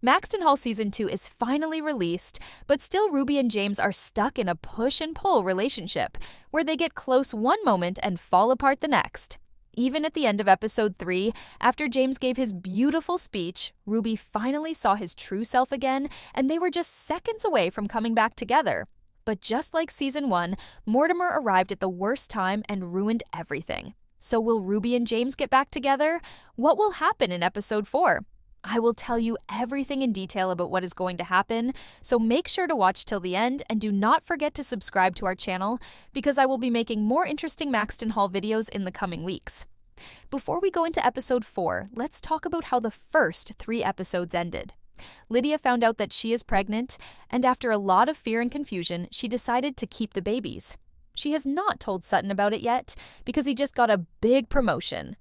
Maxton Hall Season 2 is finally released, but still Ruby and James are stuck in a push and pull relationship, where they get close one moment and fall apart the next. Even at the end of episode 3, after James gave his beautiful speech, Ruby finally saw his true self again, and they were just seconds away from coming back together. But just like Season 1, Mortimer arrived at the worst time and ruined everything. So will Ruby and James get back together? What will happen in episode 4? I will tell you everything in detail about what is going to happen, so make sure to watch till the end and do not forget to subscribe to our channel because I will be making more interesting Maxton Hall videos in the coming weeks. Before we go into episode 4, let's talk about how the first 3 episodes ended. Lydia found out that she is pregnant, and after a lot of fear and confusion, she decided to keep the babies. She has not told Sutton about it yet because he just got a big promotion.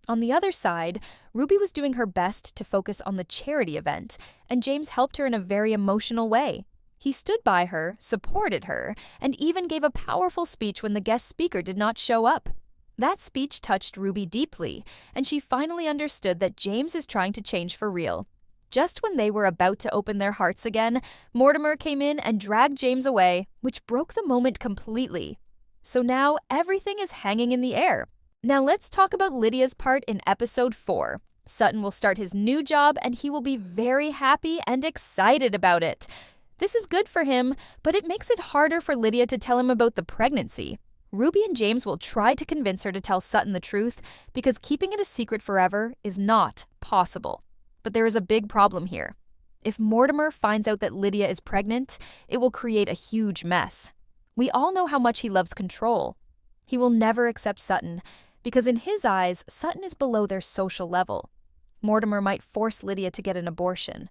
On the other side, Ruby was doing her best to focus on the charity event, and James helped her in a very emotional way. He stood by her, supported her, and even gave a powerful speech when the guest speaker did not show up. That speech touched Ruby deeply, and she finally understood that James is trying to change for real. Just when they were about to open their hearts again, Mortimer came in and dragged James away, which broke the moment completely. So now everything is hanging in the air. Now let's talk about Lydia's part in episode 4. Sutton will start his new job and he will be very happy and excited about it. This is good for him, but it makes it harder for Lydia to tell him about the pregnancy. Ruby and James will try to convince her to tell Sutton the truth because keeping it a secret forever is not possible. But there is a big problem here. If Mortimer finds out that Lydia is pregnant, it will create a huge mess. We all know how much he loves control. He will never accept Sutton, because in his eyes, Sutton is below their social level. Mortimer might force Lydia to get an abortion.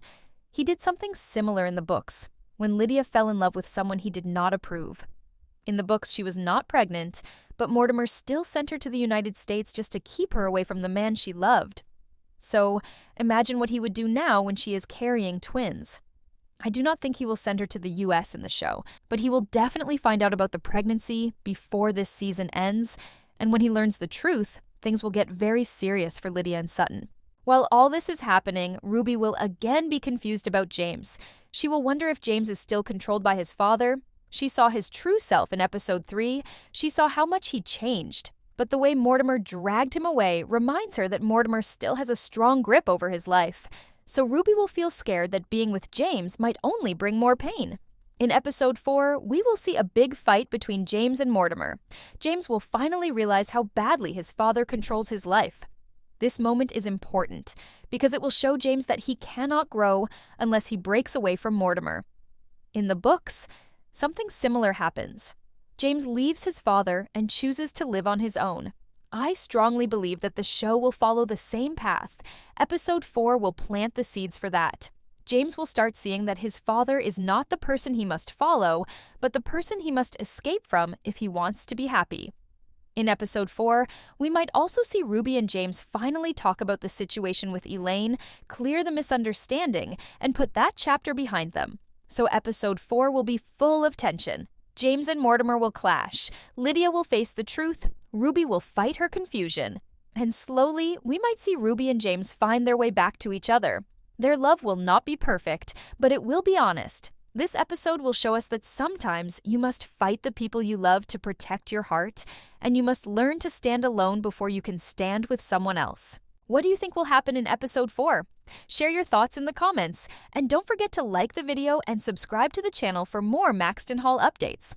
He did something similar in the books, when Lydia fell in love with someone he did not approve. In the books, she was not pregnant, but Mortimer still sent her to the United States just to keep her away from the man she loved. So, imagine what he would do now when she is carrying twins. I do not think he will send her to the US in the show, but he will definitely find out about the pregnancy before this season ends, and when he learns the truth, things will get very serious for Lydia and Sutton. While all this is happening, Ruby will again be confused about James. She will wonder if James is still controlled by his father. She saw his true self in episode 3. She saw how much he changed. But the way Mortimer dragged him away reminds her that Mortimer still has a strong grip over his life. So Ruby will feel scared that being with James might only bring more pain. In episode 4, we will see a big fight between James and Mortimer. James will finally realize how badly his father controls his life. This moment is important because it will show James that he cannot grow unless he breaks away from Mortimer. In the books, something similar happens. James leaves his father and chooses to live on his own. I strongly believe that the show will follow the same path. Episode 4 will plant the seeds for that. James will start seeing that his father is not the person he must follow, but the person he must escape from if he wants to be happy. In episode 4, we might also see Ruby and James finally talk about the situation with Elaine, clear the misunderstanding, and put that chapter behind them. So episode 4 will be full of tension. James and Mortimer will clash, Lydia will face the truth, Ruby will fight her confusion. And slowly, we might see Ruby and James find their way back to each other. Their love will not be perfect, but it will be honest. This episode will show us that sometimes you must fight the people you love to protect your heart, and you must learn to stand alone before you can stand with someone else. What do you think will happen in episode 4? Share your thoughts in the comments, and don't forget to like the video and subscribe to the channel for more Maxton Hall updates.